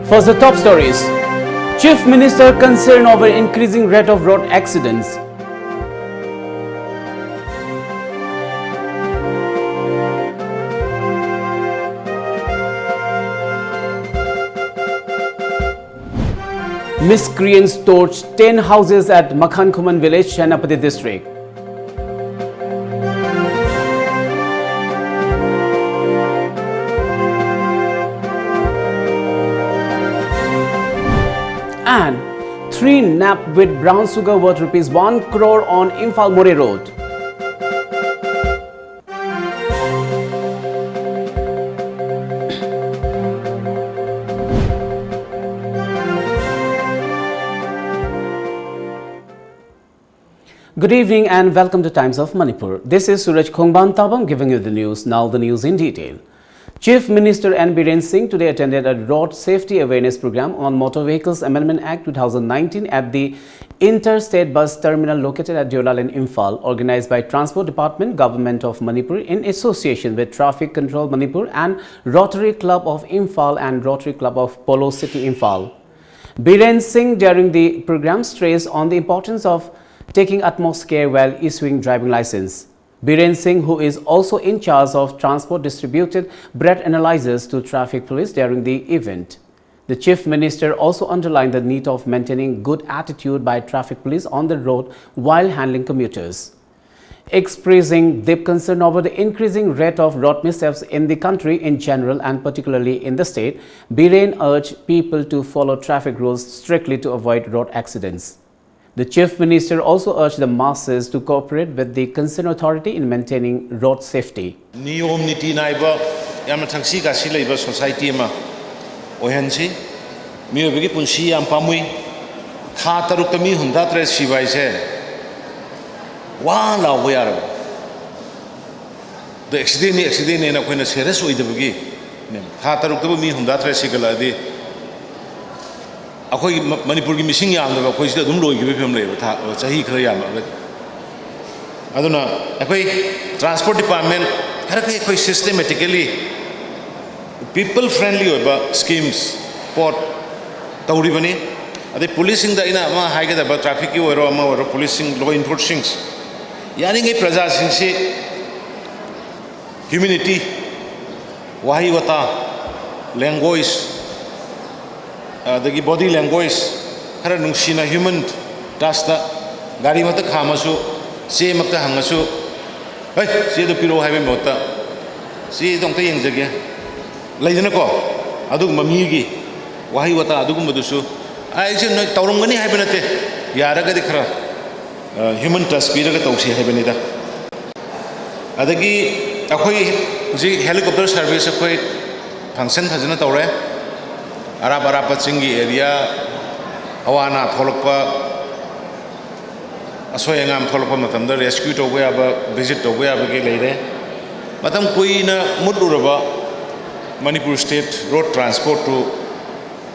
First, the top stories. Chief Minister concerned over increasing rate of road accidents. Miscreants torched 10 houses at Makhankhuman village, Senapati district. And 3 napped with brown sugar worth rupees 1 crore on Imphal More Road. Good evening and welcome to Times of Manipur. This is SURAJ giving you the news. Now the news in detail. Chief Minister N. Biren Singh today attended a road safety awareness program on Motor Vehicles Amendment Act 2019 at the Interstate Bus Terminal located at Deolal in Imphal, organized by Transport Department, Government of Manipur in association with Traffic Control Manipur and Rotary Club of Imphal and Rotary Club of Polo City Imphal. Biren Singh during the program stressed on the importance of taking utmost care while issuing driving license. Biren Singh, who is also in charge of transport, distributed breath analyzers to traffic police during the event. The Chief Minister also underlined the need of maintaining good attitude by traffic police on the road while handling commuters. Expressing deep concern over the increasing rate of road mishaps in the country in general and particularly in the state, Biren urged people to follow traffic rules strictly to avoid road accidents. The Chief Minister also urged the masses to cooperate with the concerned authority in maintaining road safety. Niyom niti naiba yamna thangsi ka si leiba society ma ohensi miyo bigi punsi yam pamui tha taruk mi hunda tre sibai se wa la boyar the accident na koina serious oi debagi tha taruk mi hunda tre sigala di akoi Manipur gi missing yam da akoi sida dum loi gi befem lei tha chahi khara yam aduna akoi transport department khara kai akoi systematically people friendly oba schemes port tauri bani ade policing da ina ma haiga da traffic ki oro ma oro policing law enforcing yani ngai praja sing se humanity wahi wata language the body language khara nungsina human tasta gari mata khamasu se makta hangasu hey se do piro haibe mota se dong ta yeng jage laidana ko adu mami gi wahi wata adu gum dusu ai se noi tawrum gani haibe nate yara ga dikhra human trust pira ga tawsi haibe ni da adagi akhoi ji helicopter service akhoi function thajana tawre Arab chingi area awana tholokpa asoyangam tholokpa matamda rescue to we aba visit to we aba ge leire matam koina muduraba Manipur state road transport to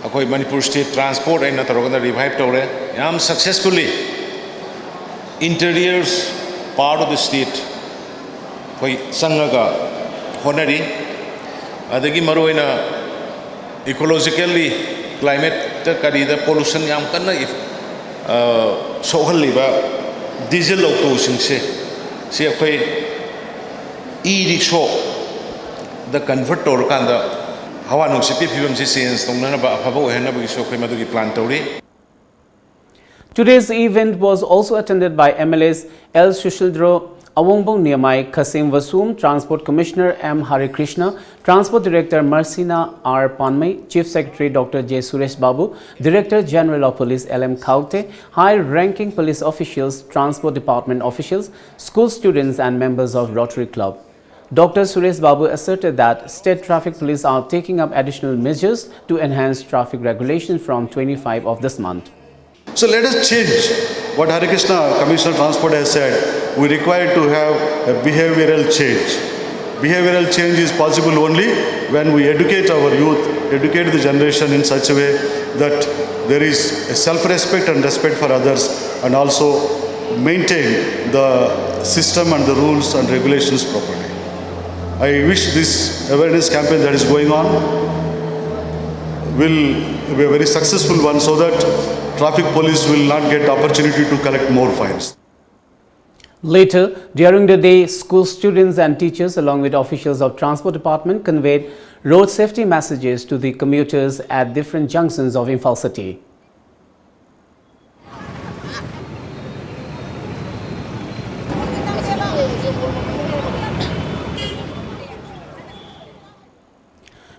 akoi Manipur state transport aina taroganda revive tore yam successfully interiors part of the state koi sangaga honari adagi maroina ecologically climate karida pollution yam kanna if sohal liba diesel auto singse se akhoi e-rickshaw the convert tor kanda hawa nungsiti phibam se change tongna ba phaba ohena ba so khoi madugi plan tori. Today's event was also attended by MLAs L. Sushildro Awongbong Niyamai, Kasim Vasum, Transport Commissioner M. Hari Krishna, Transport Director Marcina R. Panmay, Chief Secretary Dr. J. Suresh Babu, Director General of Police L. M. Kaute, high-ranking police officials, Transport Department officials, school students and members of Rotary Club. Dr. Suresh Babu asserted that state traffic police are taking up additional measures to enhance traffic regulation from 25 of this month. So let us change what Hari Krishna, Commissioner Transport, has said. We require to have a behavioral change. Behavioral change is possible only when we educate our youth, educate the generation in such a way that there is a self-respect and respect for others, and also maintain the system and the rules and regulations properly. I wish this awareness campaign that is going on will be a very successful one so that traffic police will not get opportunity to collect more fines. Later, during the day, school students and teachers along with officials of Transport Department conveyed road safety messages to the commuters at different junctions of Imphal city.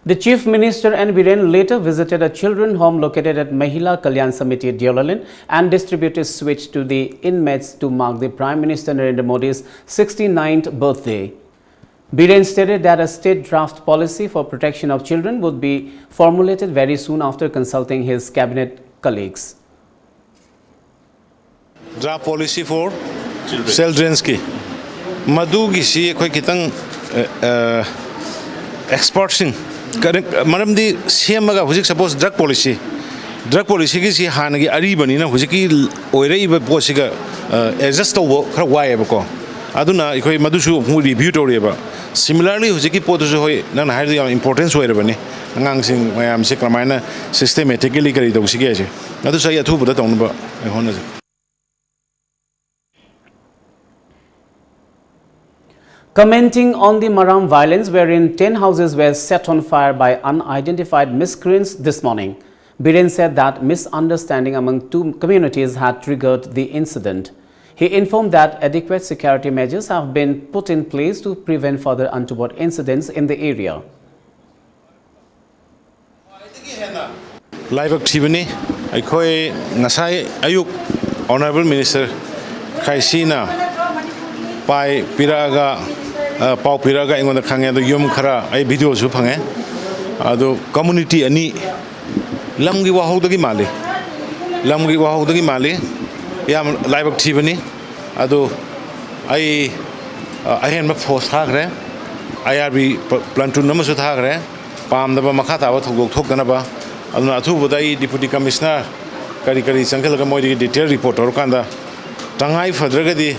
The Chief Minister N. Biren later visited a children's home located at Mahila Kalyan Samiti at Deolalin and distributed sweets to the inmates to mark the Prime Minister Narendra Modi's 69th birthday. Biren stated that a state draft policy for protection of children would be formulated very soon after consulting his cabinet colleagues. Draft policy for children's ki madu gi si khoi kitang experts Madam the Siamaga Husik suppose drug policy ki si Hanagi Aribanina Husiki Oire Posiga adjust over her wayabako. Aduna Ikoi Madusu who reviewed Oriba. Similarly, Husiki Potuso non highly importance wherever Nangsing I am Sikramina systematically carried Osigasi. Nadusaya two but on the Commenting on the Maram violence wherein 10 houses were set on fire by unidentified miscreants this morning, Biren said that misunderstanding among two communities had triggered the incident. He informed that adequate security measures have been put in place to prevent further untoward incidents in the area. Live activity, Ikoi Nasai Ayuk, Honorable Minister Kaisina, Pai Piraga. Pau Piraga in the Kanga, the Yum Kara, I video Supange, Ado community ani Lamgi Wahodagi Mali, Lamgi Wahodagi Mali, Yam live activity, Ado I am a force hagre, IRB Plantun Namasut Hagre, Pam the Bamakata to go Tokanaba, Adnatu Budai, Deputy Commissioner, Karikari Sankala Modi detailed report or Kanda, Tangai for Dragadi,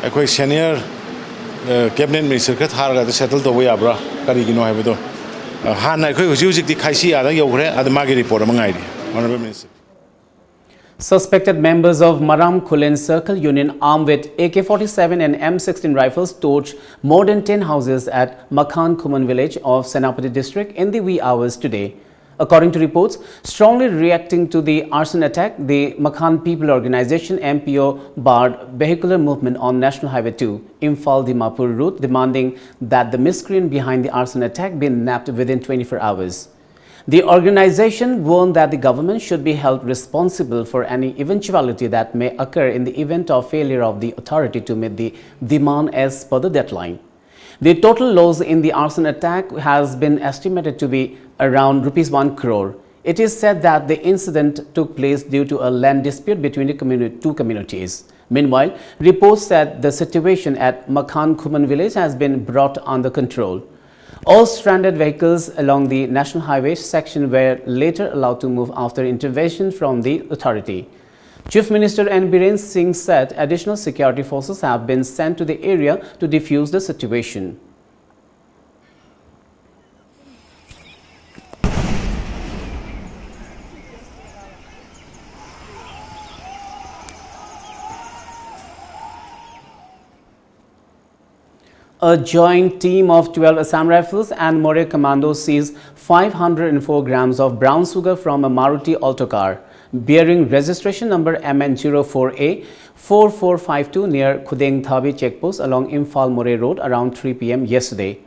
a questionnaire. Cabinet Minister Katharga settled the way abra, Karigino Habido. Hana was using the Kaisi Ada Yogre at the Magi report among ID. Honorable Minister. Suspected members of Maram Kulen Circle Union armed with AK-47 and M16 rifles torched more than 10 houses at Makhan Kuman village of Senapati district in the wee hours today. According to reports, strongly reacting to the arson attack, the Makhan People Organization MPO barred vehicular movement on National Highway 2, Imphal-Dimapur route, demanding that the miscreant behind the arson attack be nabbed within 24 hours. The organization warned that the government should be held responsible for any eventuality that may occur in the event of failure of the authority to meet the demand as per the deadline. The total loss in the arson attack has been estimated to be around ₹1 crore. It is said that the incident took place due to a land dispute between the two communities. Meanwhile, reports said the situation at Makhan Kuman village has been brought under control. All stranded vehicles along the National Highway section were later allowed to move after intervention from the authority. Chief Minister N. Biren Singh said additional security forces have been sent to the area to defuse the situation. A joint team of 12 Assam Rifles and More Commandos seized 504 grams of brown sugar from a Maruti Alto car bearing registration number MN04A4452 near Khudeng Thabi checkpost along Imphal More Road around 3 p.m. yesterday.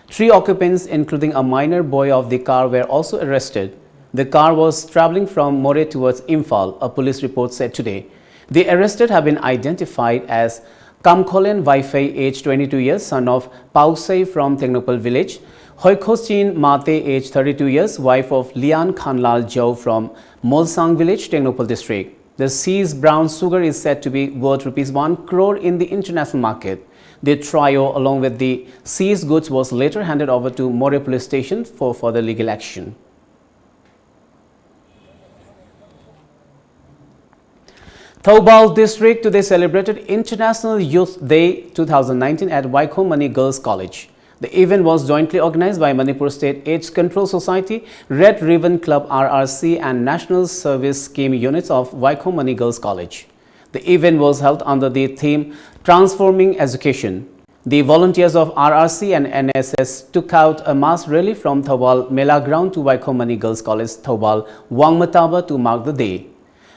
3 occupants, including a minor boy of the car, were also arrested. The car was traveling from More towards Imphal, a police report said today. The arrested have been identified as Kamkholen Waifei, age 22 years, son of Pausei from Tengnopal village; Hoikhochin Mate, age 32 years, wife of Lian Khanlal Jau from Molsang village, Tengnopal district. The seized brown sugar is said to be worth ₹1 crore in the international market. The trio, along with the seized goods, was later handed over to More police station for further legal action. Thoubal district today celebrated International Youth Day 2019 at Waikhomani Girls College. The event was jointly organized by Manipur State AIDS Control Society, Red Ribbon Club RRC and National Service Scheme units of Waikomani Girls College. The event was held under the theme Transforming Education. The volunteers of RRC and NSS took out a mass rally from Thobal Mela Ground to Waikomani Girls College, Thobal, Wangmataba to mark the day.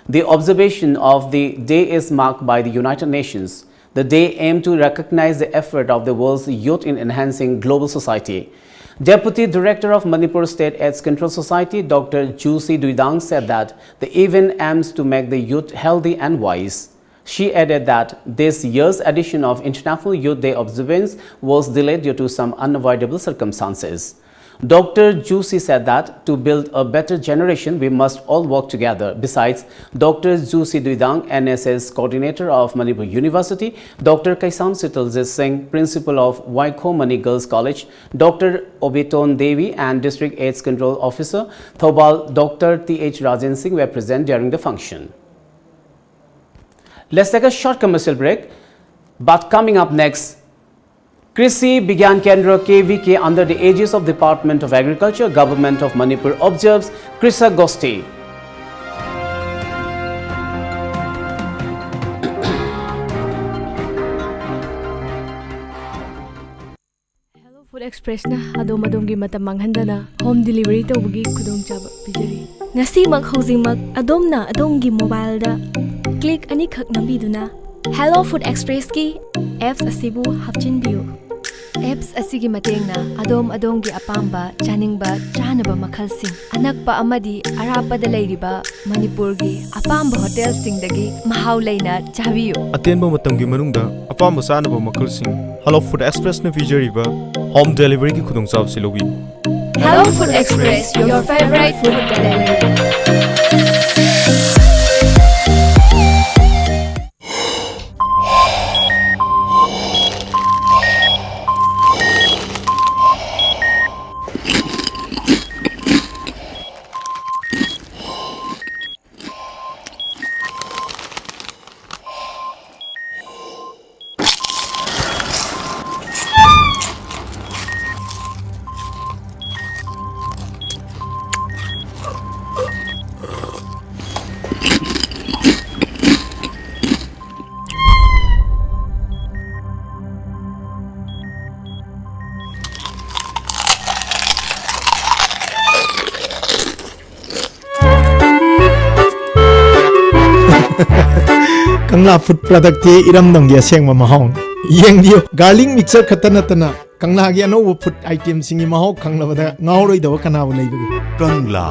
The observation of the day is marked by the United Nations. The day aimed to recognize the effort of the world's youth in enhancing global society. Deputy Director of Manipur State AIDS Control Society, Dr. Jusi Duidang, said that the event aims to make the youth healthy and wise. She added that this year's edition of International Youth Day observance was delayed due to some unavoidable circumstances. Dr. Jusi said that to build a better generation, we must all work together. Besides, Dr. Jusi Duidang, NSS Coordinator of Manipur University, Dr. Kaisam Sitaljit Singh, Principal of Waikomani Girls College, Dr. Obeton Devi and District AIDS Control Officer, Thobal, Dr. T.H. Rajan Singh were present during the function. Let's take a short commercial break, but coming up next, Krishi Vigyan Kendra KVK under the aegis of Department of Agriculture, Government of Manipur observes Krisa Gosti. Hello Food Express na adom-adom mata manghandana home delivery tawbagi khudongchaba pijari. Ngasi mak hojingmak adom gi mobile da click ani khak nambiduna Hello Food Express ki apps asibu hapchinbiu. Apps asigi matengna adom gi apamba chaningba chanaba makhalsing anakpa amadi arapada leiriba Manipur gi apamba hotel singdagi mahau leina chabiyu. Atenba matamgi manungda apamba sanaba makhalsing Hello Food Express na pijariba home delivery ki khudongchab silobi. Hello Food Express, your favorite food delivery. Kangla food product ti iram dong dia seng ma mahong yeng dio garlic mixer khatana tana kangla gi ano food item singi mahau kangla bada ngauroi daw kana bulai bu Kangla.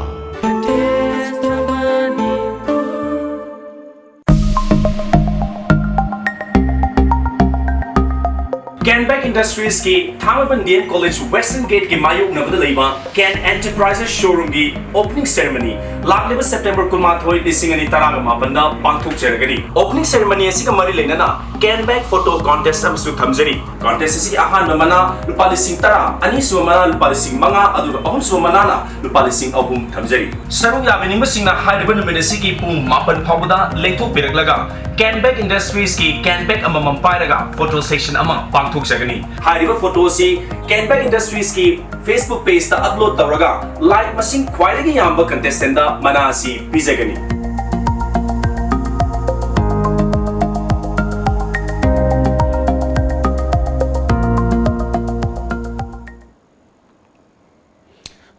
Canback Industries की थामाबंदियन college western gate की मायूक नबद लेबा can enterprises showroom की opening ceremony लाखलेब सितंबर कुमाथोई लिसिंगनी तराग मापंदा पांगथोक जरगनी opening ceremony असिग मरी लेनना कैनबैक photo contest अमसु थमजरी contest असिग Ahaan मना लुपा लिसिंग तरा अनि सुमना लुपा लिसिंग मंगा अदु अहुम सुमना ना लुपा लिसिंग अहुम थमजरी सरुग याबिनिंग मसिंगना हाइरबन नुमेनसी की पुंग मापन फावदा लेथो बिरगलगा कैनबैक इंडस्ट्रीज की कैनबैक अममम पायरगा फोटो सेक्शन अमा पांगथोक जगनी हाइरिबा फोटो सी कैनबैक इंडस्ट्रीज की फेसबुक पेज ता अपलोड तवरगा लाइक मसिंग ख्वाइदगी याम्ब कंटेस्टेंट दा मना सी पिजगनी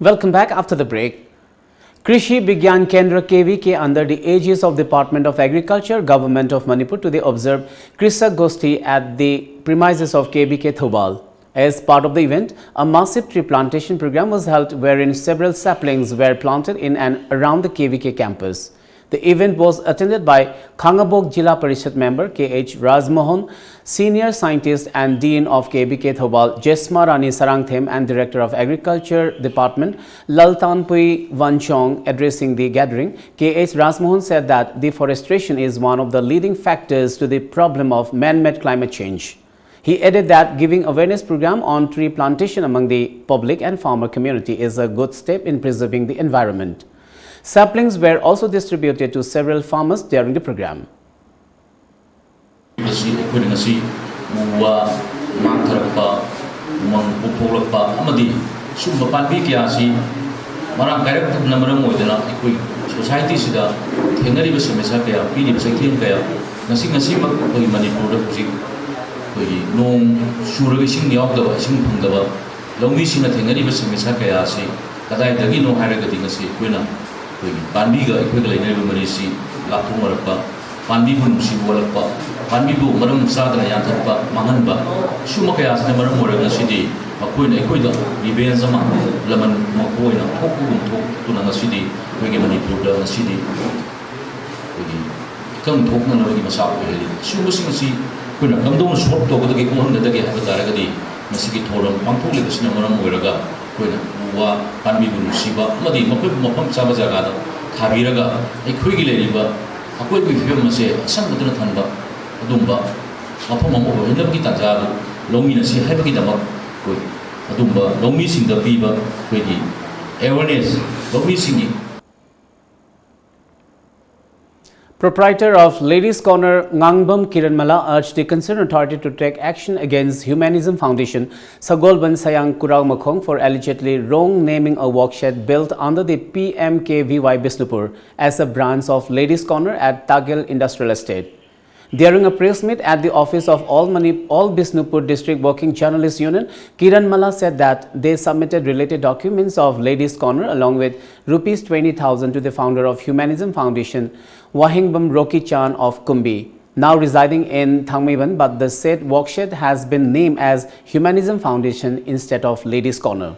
Welcome back after the break. Krishi Vigyan Kendra KVK under the aegis of Department of Agriculture, Government of Manipur today observed Krisa Gosti at the premises of KBK Thobal. As part of the event, a massive tree plantation program was held wherein several saplings were planted in and around the KVK campus. The event was attended by Khangabok Jila Parishad member K.H. Rajmohan, Senior Scientist and Dean of KBK Thobal Jesma Rani Sarangthem and Director of Agriculture Department Laltanpui Wanchong. Addressing the gathering, K.H. Rajmohan said that deforestation is one of the leading factors to the problem of man-made climate change. He added that giving awareness program on tree plantation among the public and farmer community is a good step in preserving the environment. Saplings were also distributed to several farmers during the program. umang pupulakpa amadi sumba panbi kya si marang kayak na marang moidana ikui society sida thenari ba semesa kaya pini ba sakhen kaya ngasi mak koi Manipur da hujik koi nong suraga sing yaw da sing phangda lawmi sina thengari ba semesa kaya si kadai dagi no haraga di ngasi kuina koi panbi ga ikui lainai ba mari si lapung marapa panbi bu si bolakpa panbi bu maram sadana yan thakpa manganba suma kaya sina maram moraga si di akoina ikoida revenge ama laman makoina thokugum thok tuna ngasidi koigi Manipur da ngasidi koigi kam thokna na gi masak ko heli sumasi ngasi koina kamdong short to ko gi ko handa dagi ha daraga di ngasigi thoram pangthok le sina maram moiraga koina wa panbi bu siba madi mapam chaba jaga da thabiraga ikoigi le riba akoi bi film se sang badana thanba adumba mapam mo ho hinda gi tanja do longi na si haibagi dama koi adumba lomi sing da piba koi gi awareness lomi singi. Proprietor of Ladies Corner Ngangbam Kiranmala urged the concerned authority to take action against Humanism Foundation Sagolban Sayang Kurau Makhong for allegedly wrong naming a workshed built under the PMKVY Bisnupur as a branch of Ladies Corner at Tagil Industrial Estate. During a press meet at the office of All Bisnupur District Working Journalists Union, Kiranmala said that they submitted related documents of Ladies Corner along with Rs 20,000 to the founder of Humanism Foundation, Wahingbam Roki Chan of Kumbi, now residing in Thangmeiban, but the said workshed has been named as Humanism Foundation instead of Ladies Corner.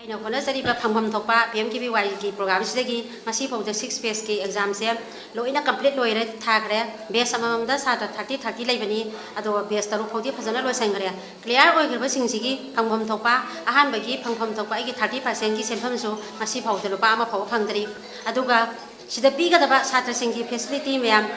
I know Sariba Pam Topa, PMKVY program Sigi, Massive of the 6 phase exams, low in a complete lawyer tagre, based among the Sata 30 Labani, Ado based Rupodi Pasana Sangria, clear or Sing Sigi, Pam Topa, a handbagi, Pam Topa, 30% Sempanso, Massive of the Lubama Power Pangri, Aduga, she the bigger the Sata Singi facility, ma'am.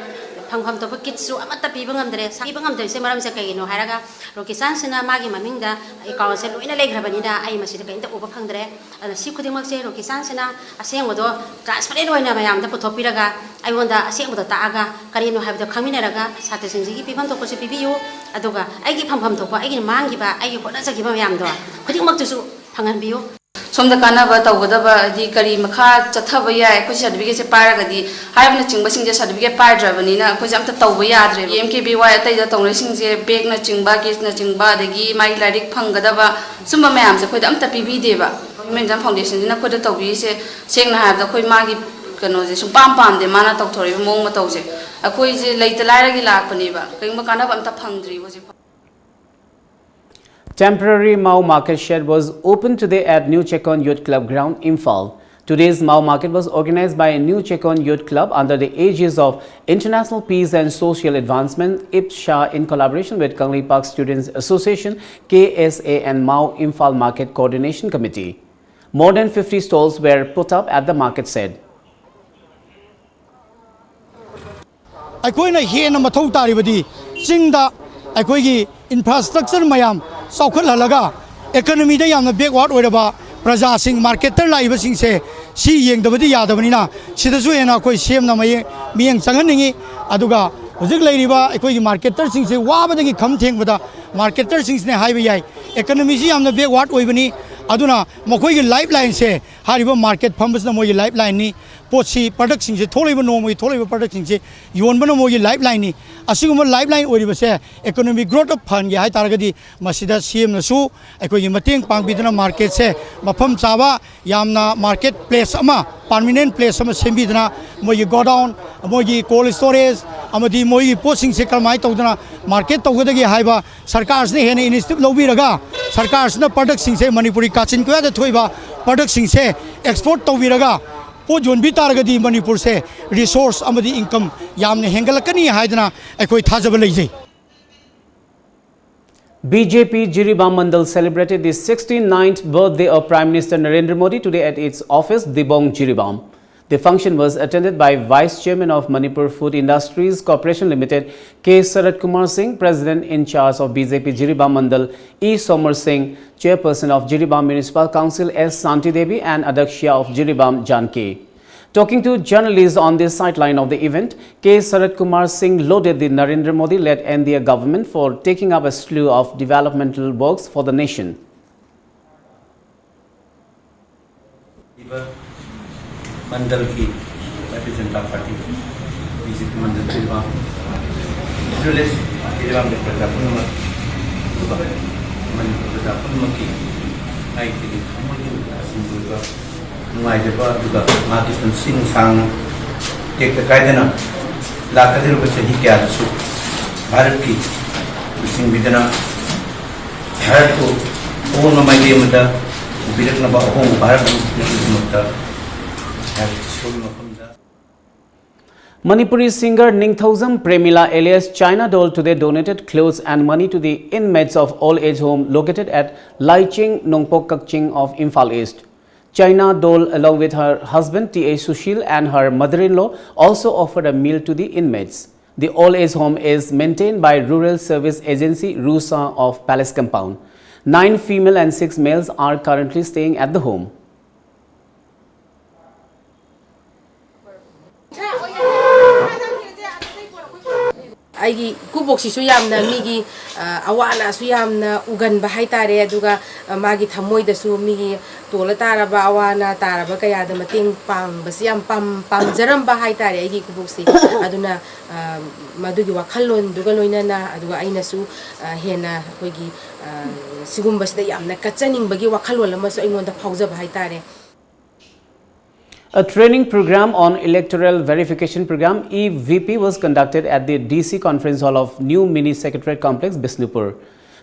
Pangpam to kids so amata pibangam dress, pibangam dress, Maram Sakino, Haraga, Roki Sansana, Magi Maminda, a council in a leg rabanida, I must get the overpangre, and a secret say Roki Sansana, a same with transparent when I am the Potopiraga, I wonder a same with the Taga, Carino have the Camineraga, Satising Pipan to Posipiu, Adoga, I give Pampam Topa, I give Mangiba, I give Potasa give Yamdo, putting up to Panganbio. Some the Kanaba Tawada, the Kari Maka, Tatavaya, Kush certificate Paragadi, I have nothing but certificate Pai Dravanina, Kusham Tawaya, MKBY, the Tonation, Big Natching Bagis, Natching Badagi, my Ladik Pangadava, Summa Mams, the Kudamta PB Deva, Human Foundation, in a Kuda Tobi, saying I have the Kuimagi Canosis, Pam, the Mana Doctor, Momatose, a quiz late Laragi Lapaniva, Kimakana Pangdri was. Temporary Mau Market Shed was opened today at New Chekon Youth Club ground, Imphal. Today's Mau Market was organized by New Chekon Youth Club under the aegis of International Peace and Social Advancement (IPSHA) in collaboration with Kangli Park Students Association (KSA) and Mau Imphal Market Coordination Committee. More than 50 stalls were put up at the market shed. Infrastructure mayam Saukal Halaga, economy day on the big what whatever Praja Sing marketer like sing say, see ying the Vadia Davanina, Sidazuena, Koi Shem Namay, me and Sanganingi, Aduga, Zigla, Equi marketer sing say, Wabadi come thing with the marketer sings ne highway, economy on the big what waveni, Aduna, Mokoi lifeline say, Haribo market pumps the Moy lifeline ni. Pochi production se thole no mo thole production se yon bano mo lifeline ni asugum lifeline ori base economic growth of fund ya taragadi masida cm na su ekoi mateng pangbidana market se mafam chawa yamna market place ama permanent place ama sembidana mo go down mo cold storage amadi mo posting se kalmai tawdana market tawgadagi haiba sarkar ne hene initiative lobi raga sarkar na production se Manipuri kachin ko da thoiba production se export tawbi raga po jon bi taragadi Manipur se resource amadi income yamne hengalakani haidana ekoi thajaba leijai. BJP Jiribam Mandal celebrated the 69th birthday of Prime Minister Narendra Modi today at its office, Dibong Jiribam. The function was attended by Vice Chairman of Manipur Food Industries Corporation Limited, K. Sarat Kumar Singh, President in charge of BJP Jiribam Mandal, E. Somar Singh, Chairperson of Jiribam Municipal Council, S. Santi Devi, and Adaksha of Jiribam, Janki. Talking to journalists on the sideline of the event, K. Sarat Kumar Singh lauded the Narendra Modi-led NDA government for taking up a slew of developmental works for the nation. Mandal ki Bharatiya Janata Party BJP mandal ke bang Jules Iram de Pradapun ma Manipur Pradapun ma ki ai ki thamani asimbu ka ngai de ba duga Makistan Singh sang tek ta kaidana lakadir ba chahi kya su Bharat ki Singh bidana Bharat ko on ma mai mada birak na ba hong Bharat ni mutta Manipuri singer Ningthausam Premila alias China Doll today donated clothes and money to the inmates of old age home located at Laiching Nongpok Kakching of Imphal East. China Doll, along with her husband T.A. Sushil and her mother-in-law, also offered a meal to the inmates. The old age home is maintained by Rural Service Agency RUSA of Palace Compound. 9 female and 6 males are currently staying at the home. Aigi kuboksi su yamna migi awana su yamna ugan bahai tare aduga magi thamoi da su migi tola tara ba awana tara ba kaya da mating pang basi yam pam jaram bahai tare aigi kuboksi aduna madugi wakhallon duga loina na aduga aina su hena koigi sigumbas da yamna kachaning bagi wakhallon lama su aingonda phauja bahai tare. A training program on electoral verification program EVP was conducted at the DC Conference Hall of New Mini Secretariat Complex, Bishnupur.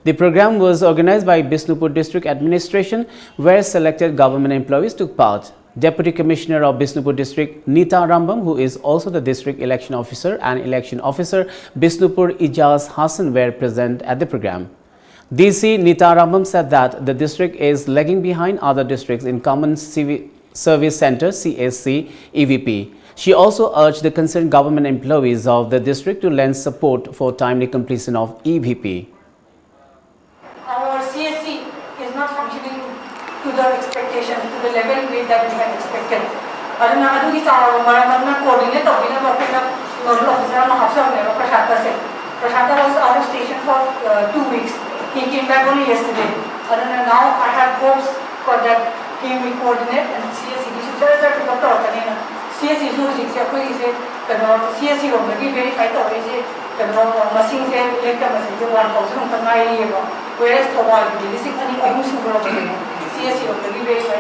The program was organized by Bishnupur District Administration, where selected government employees took part. Deputy Commissioner of Bishnupur District Nita Rambam, who is also the District Election Officer, and Election Officer Bishnupur Ijaz Hassan were present at the program. DC Nita Rambam said that the district is lagging behind other districts in Common Service Center CSC EVP. She also urged the concerned government employees of the district to lend support for timely completion of EVP. Our CSC is not functioning to the expectations, to the level that we had expected. Adu ki maramna coordinate obina bakna nodal officer ma hafsa ne Prashanta was out of station for 2 weeks. He came back only yesterday. Now I have hopes for that. He will coordinate and CSC should pick up the CSC is CSC verify machine whereas CSC verify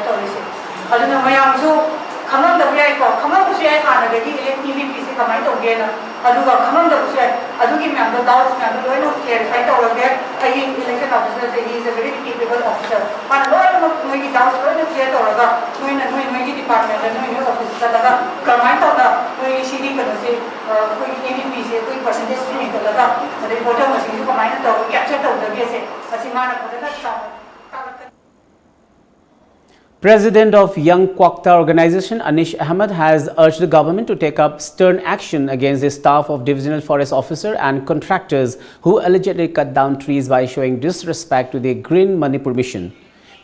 Kamam the way Kamam was yet on the EVP command of Gena, Aduga Kamam the Shed, Adugi member, doubts member, I don't care if I told that I election officer, he is a very capable officer. And a lot of maybe doubts were the theatre or the Noin department and Noin officer, command of the CD can say, EVP, quick percentage streaming the Laga, the reporter was in command of capture of the BSA, as a man of the President of Young Kwakta Organization Anish Ahmed has urged the government to take up stern action against the staff of Divisional Forest Officer and contractors who allegedly cut down trees by showing disrespect to the Green Manipur mission.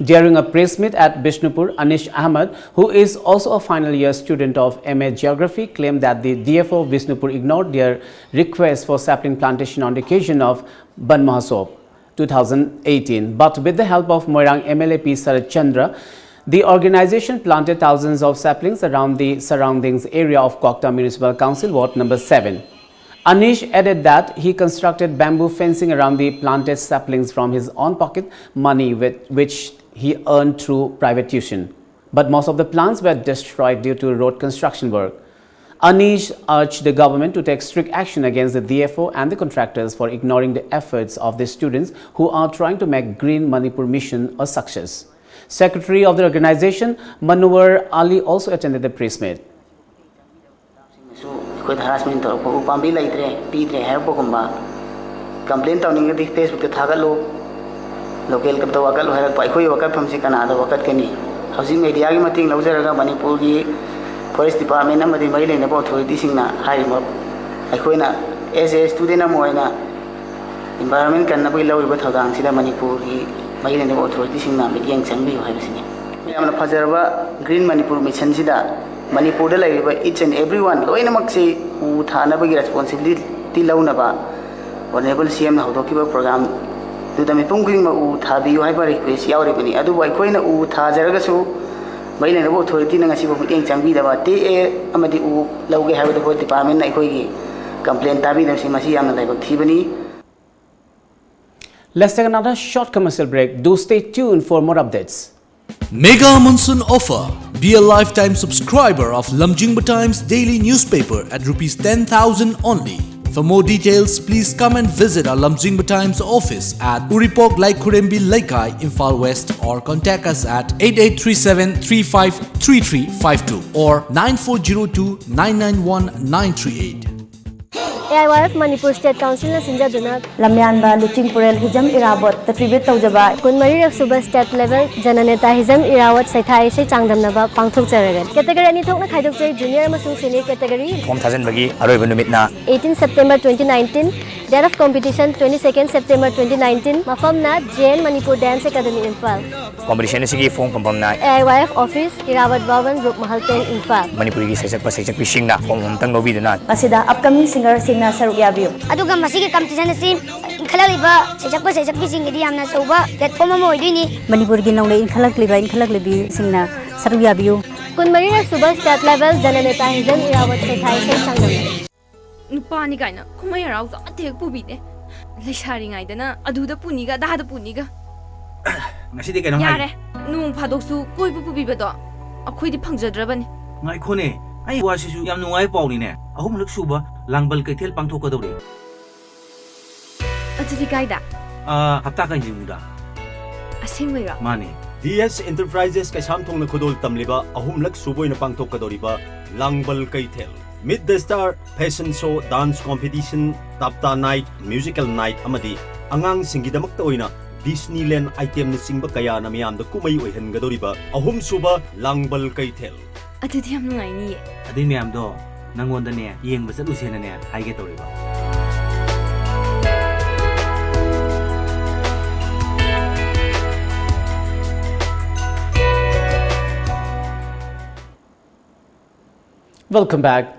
During a press meet at Bishnupur, Anish Ahmed, who is also a final year student of MA Geography, claimed that the DFO of Bishnupur ignored their request for sapling plantation on the occasion of Ban Mahotsav 2018. But with the help of Moirang MLA P. Sarat Chandra, the organization planted thousands of saplings around the surroundings area of Kwakta Municipal Council, Ward number 7. Anish added that he constructed bamboo fencing around the planted saplings from his own pocket money, which he earned through private tuition. But most of the plants were destroyed due to road construction work. Anish urged the government to take strict action against the DFO and the contractors for ignoring the efforts of the students who are trying to make Green Manipur mission a success. Secretary of the organization, Manowar Ali, also attended the press meet. Harassment or Pambi Laitre, Petre, Herpogumba, complaint on negative Facebook to Tagalo, local Kaptawakal, Paikoyaka from Sikanada, Wakatani, housing media, Mating, Lozeraga, Manipuri, Forest Department, number the Mail about Tisina, Harimop, Aikoina, as a student Moina, environment can never be low with Hagan, Sida Manipuri. Mail and about this in Namik Yang Sambi, I was in Pazarva, Green Manipur mission Sida, Manipur each and everyone loinamak se u thanabagi responsibility launaba honorable CM na hodokiba program to the mipunging ma u thabiyu haiba request yauribani adu bai koina u thajaragasu maina na authority na ngasi bo muteng changbi daba te amadi u lauge haiba do department na ikoi complaint tabi na si masi yamna laibak thibani. Let's take another short commercial break. Do stay tuned for more updates. Mega Monsoon Offer. Be a lifetime subscriber of Lamjingba Times daily newspaper at Rs 10,000 only. For more details, please come and visit our Lamjingba Times office at Uripok Laikurembi Laikai, Imphal West, or contact us at 8837 353352 or 9402 991 938. AIYF Manipur State Council na sinjaduna Lamyanba Luching Purel Hijam Irawat the tribute tawjaba kunmari suba state level Jananeta Hijam Irawat Saithai se changdamnaba pangthok jaragan category ani thokna khaidok jai junior amasung senior category form thajan bagi aroiba numit na 18 September 2019 date of competition 22nd September 2019 mafam na JN Manipur Dance Academy Imphal competition sigi form pampam na AIYF office Irawat Bhavan Group Mahalten Imphal Manipuri gi sejak pising na form tang lobi dana masida upcoming singer na saruk yabiyo aduga masigi competition asi khalaliba sejak sing idi amna soba platform mo idini Manipur gi nongle khalak libi singna saruk yabiyo kunmari na suba state level jananeta hizan irawat se thai se changam nupani kaina kumai rau za atek pubide leishari ngai dana aduda puniga da puniga ngasi de kenam yare nung phadoksu koi pubibado akhoi di phangjadrabani ngai khone ai wasisu yam nungai pawni ne ahum lak suba langbal kaithel pangthokadori atidi kaida hapta kan jimuda asengwira mane DS Enterprises kaisam thongna khodol tamliba ahumlak suboina pangthokadoriba langbal kaithel Meet the Star Fashion Show Dance Competition Tapta Night Musical Night amadi angang singidamakta oina Disneyland item na singba kaya na miyamda kumay oihangadoriba ahum suba langbal kaithel atidi yam nungai ni adi miyamdo nangonda ne yengba chalusena ne haige toriba Welcome back.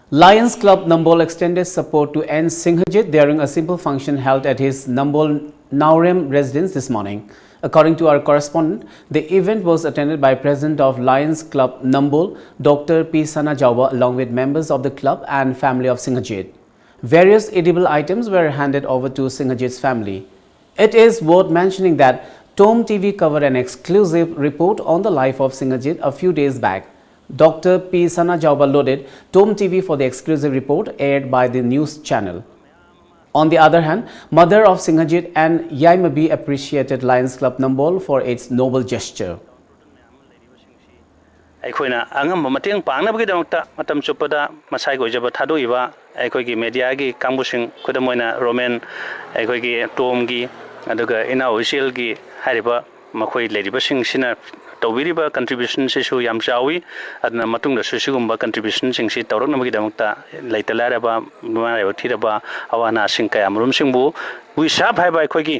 Lions Club Nambol extended support to N. Singhajit during a simple function held at his Nambol Naurem residence this morning. According to our correspondent, the event was attended by President of Lions Club Nambol, Dr. P. Sanajawa, along with members of the club and family of Singhajit. Various edible items were handed over to Singhajit's family. It is worth mentioning that TOMTV covered an exclusive report on the life of Singhajit a few days back. Dr. P. Sanajawa loaded TOMTV for the exclusive report aired by the news channel. On the other hand, mother of Singhajit and Yaimabi appreciated Lions Club Nambol for its noble gesture. ꯑꯩꯈꯣꯏꯅ ꯑꯉꯝꯕ ꯃꯇꯦꯡ ꯄꯥꯡꯅꯕꯒꯤꯗꯃꯛꯇ ꯃꯇꯝ ꯆꯨꯞꯄꯗ ꯃꯁꯥꯒꯤ ꯑꯣꯏꯖꯕ ꯊꯥꯗꯣꯛꯏꯕ ꯑꯩꯈꯣꯏꯒꯤ ꯃꯦꯗꯤꯌꯥꯒꯤ ꯀꯥꯡꯕꯨꯁꯤꯡ ꯈꯨꯗꯝ ꯑꯣꯏꯅ ꯔꯣꯃꯦꯟ ꯑꯩꯈꯣꯏꯒꯤ ꯇꯣꯝꯒꯤ ꯑꯗꯨꯒ ꯏꯅꯥꯎ ꯏꯆꯦꯜꯒꯤ ꯍꯥꯏꯔꯤꯕ ꯃꯈꯣꯏ ꯂꯩꯔꯤꯕꯁꯤꯡꯁꯤꯅ ꯇꯧꯕꯤꯔꯤꯕ ꯀꯟꯇ꯭ꯔꯤꯕ꯭ꯌꯨꯁꯟꯁꯤꯁꯨ ꯌꯥꯝ ꯆꯥꯎꯏ ꯑꯗꯨꯅ ꯃꯇꯨꯡꯗꯁꯨ ꯁꯤꯒꯨꯝꯕ ꯀꯟꯇ꯭ꯔꯤꯕ꯭ꯌꯨꯁꯟꯁꯤꯡꯁꯤ ꯇꯧꯔꯛꯅꯕꯒꯤꯗꯃꯛꯇ ꯂꯩꯇ ꯂꯥꯏꯔꯕ ꯃꯃꯥ ꯊꯤꯔꯕ ꯑꯋꯥ ꯑꯅꯥꯁꯤꯡ ꯀꯌꯥꯃꯔꯨꯝꯁꯤꯡꯕꯨ ꯋꯤꯁꯥꯞ ꯍꯥꯏꯕ ꯑꯩꯈꯣꯏꯒꯤ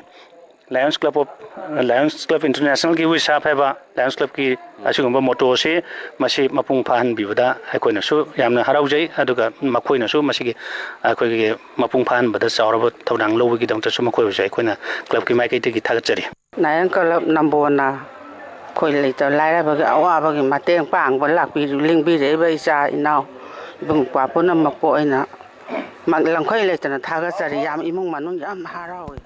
Lions Club International ki wisap haiba Lions Club ki asigumba motto se masi mapung phan bibada aikoina su yamna haraujai aduga makoina su masigi aikoigi mapung phan bada chauraba thodang lobigi damta su makoi jai koina club ki maike ti thagachari Lions Club nambona khoi leita laira bagi awa bagi mateng pang ba lakpi lingbi re ba isa inau bung pa pona makko ina maglang khoi leita na thagachari yam imung manung yam harawi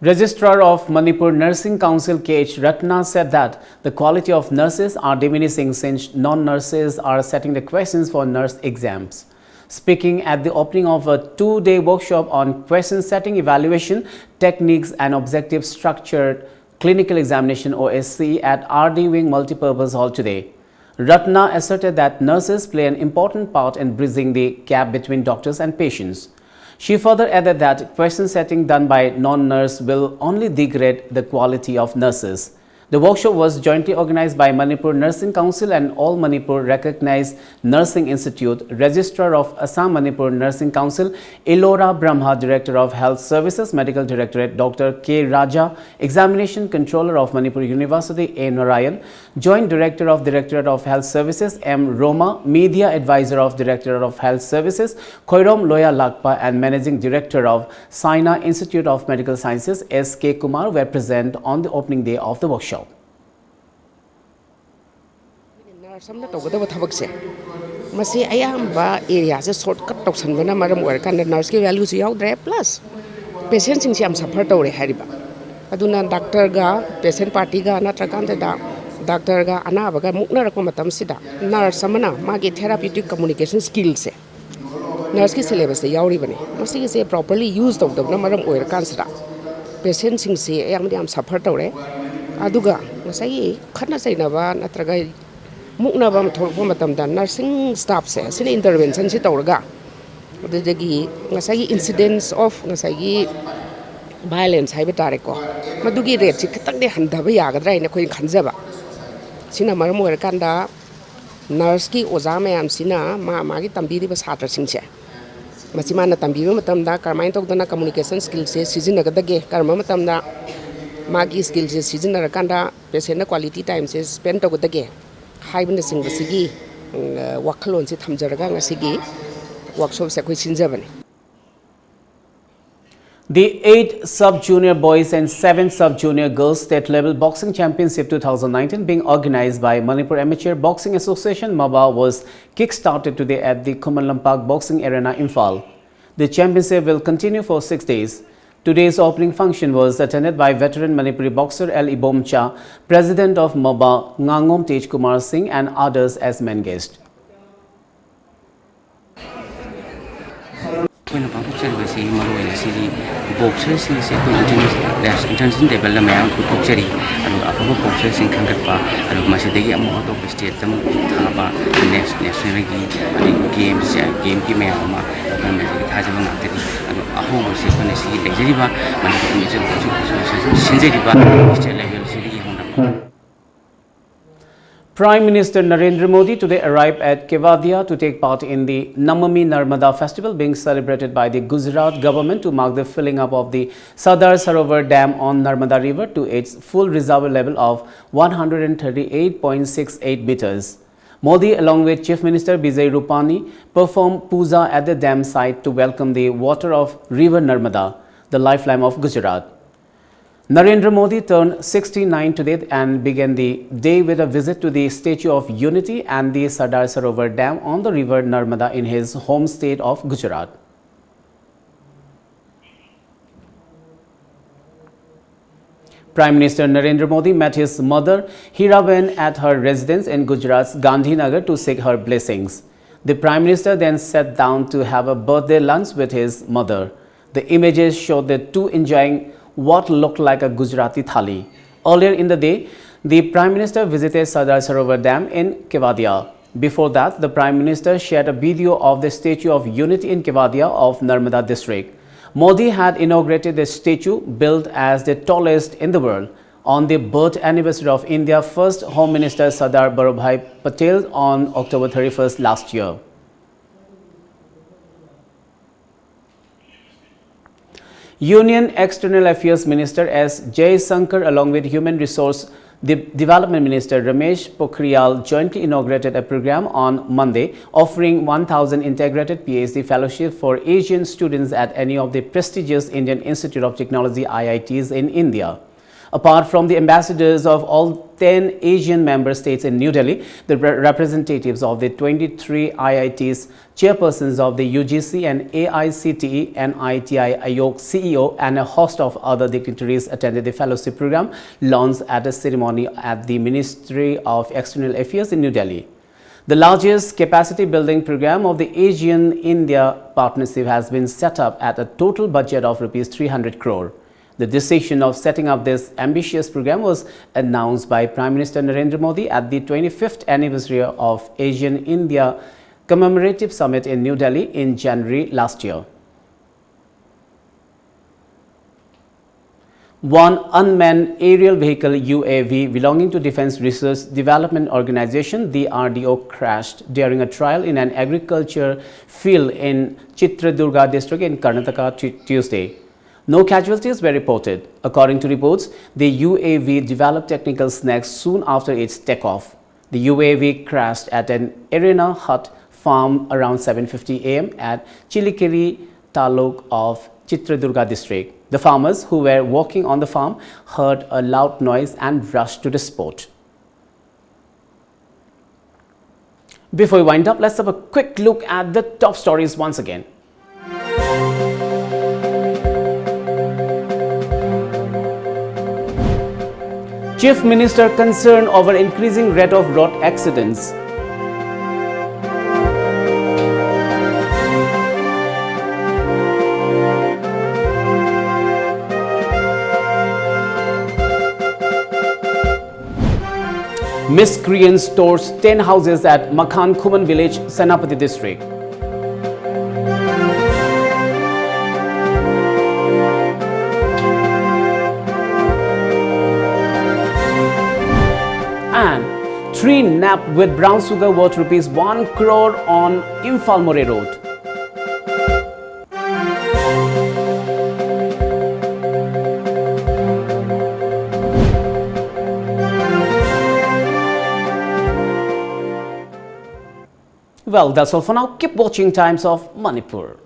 Registrar of Manipur Nursing Council KH Ratna said that the quality of nurses are diminishing since non-nurses are setting the questions for nurse exams. Speaking at the opening of a 2-day workshop on question setting, evaluation, techniques and objective structured clinical examination OSCE at RD Wing Multipurpose Hall today, Ratna asserted that nurses play an important part in bridging the gap between doctors and patients. She further added that question setting done by non-nurse will only degrade the quality of nurses. The workshop was jointly organized by Manipur Nursing Council and All Manipur Recognized Nursing Institute, Registrar of Assam Manipur Nursing Council, Elora Brahma, Director of Health Services, Medical Directorate, Dr. K. Raja, Examination Controller of Manipur University, A. Narayan, Joint Director of Directorate of Health Services, M. Roma, Media Advisor of Directorate of Health Services, Koirom Loya Lakpa, and Managing Director of Saina Institute of Medical Sciences, S. K. Kumar, were present on the opening day of the workshop. Samna tawgada thabakse masi ayamba area se shortcut tawsanbana maram oirkanda nurse ki value se yaudre plus patient sing am suffer tawre hariba aduna doctor ga patient party ga natrakanda da doctor ga anaba ga mukna rakma matam sida nurse samana magi therapeutic communication skills se nurse ki syllabus se yauri bane masi se properly use tawdabna maram oirkan sida patient sing se ayam am suffer tawre aduga masai khana sainaba natraga Muknabam Torpomatam, nursing staff says in intervention Sitorga. The Nasai incidents of Nasai violence, Hibatarico. Madugi Red, Chikataki Handabayaga, in a Queen Kanzaba. Sinamaram Kanda, Narski, Ozame, and Sina, Magi Tambi was Hatter Sincha. Masimana Tambi, Matamda, Carmine Togdana communication skills, season Agade, Karmamatamda, Magi skills, season Arakanda, Pesena quality times, spent over the game. Haibna sing basigi wakalon si thamjaraga ngasigi workshop se koi sinjabani. The 8th Sub-Junior Boys and 7th Sub-Junior Girls State Level Boxing Championship 2019 being organized by Manipur Amateur Boxing Association MABA was kick-started today at the Kumalampak Boxing Arena, Imphal. The championship will continue for 6 days. Today's opening function was attended by veteran Manipuri boxer L. Ibomcha, president of MABA Ngangom Tej Kumar Singh, and others as main guests. International level la mayam ku chari anu apago boxer sing khangatpa anu masidegi amu auto state tam thaba next national games game ki mayam ma kan me thajaba ngateri anu aho se kone si lejeriba mani ko sinjeriba state level sigi honda. Prime Minister Narendra Modi today arrived at Kevadia to take part in the Namami Narmada festival being celebrated by the Gujarat government to mark the filling up of the Sardar Sarovar Dam on Narmada River to its full reservoir level of 138.68 meters. Modi, along with Chief Minister Vijay Rupani, performed puja at the dam site to welcome the water of River Narmada, the lifeline of Gujarat. Narendra Modi turned 69 today and began the day with a visit to the Statue of Unity and the Sardar Sarovar Dam on the river Narmada in his home state of Gujarat. Prime Minister Narendra Modi met his mother Hiraben at her residence in Gujarat's Gandhinagar to seek her blessings. The Prime Minister then sat down to have a birthday lunch with his mother. The images showed the two enjoying what looked like a Gujarati thali. Earlier in the day, the Prime Minister visited Sardar Sarovar Dam in Kevadia. Before that, the Prime Minister shared a video of the Statue of Unity in Kevadia of Narmada district. Modi had inaugurated the statue, built as the tallest in the world, on the birth anniversary of India's first Home Minister Sardar Vallabhbhai Patel on October 31st last year. Union External Affairs Minister S. Jaishankar along with Human Resource Development Minister Ramesh Pokhriyal jointly inaugurated a program on Monday offering 1,000 integrated PhD fellowships for Asian students at any of the prestigious Indian Institute of Technology IITs in India. Apart from the ambassadors of all 10 Asian member states in New Delhi, the representatives of the 23 IITs, chairpersons of the UGC and AICTE, NITI Ayog CEO, and a host of other dignitaries attended the fellowship program launched at a ceremony at the Ministry of External Affairs in New Delhi. The largest capacity building program of the Asian-India partnership has been set up at a total budget of Rs 300 crore. The decision of setting up this ambitious program was announced by Prime Minister Narendra Modi at the 25th anniversary of Asian-India Commemorative Summit in New Delhi in January last year. One unmanned aerial vehicle UAV belonging to Defense Research Development Organization (DRDO) crashed during a trial in an agriculture field in Chitradurga district in Karnataka Tuesday. No casualties were reported. According to reports, the UAV developed technical snags soon after its takeoff. The UAV crashed at an arena hut farm around 7:50 am at Chilikeri Taluk of Chitradurga district. The farmers who were walking on the farm heard a loud noise and rushed to the spot. Before we wind up, let's have a quick look at the top stories once again. Chief Minister concerned over increasing rate of road accidents. Miscreants torched 10 houses at Makhan Khuman village, Senapati district. And 3 napped with brown sugar worth rupees 1 crore on Imphal More Road. Well, that's all for now. Keep watching Times of Manipur.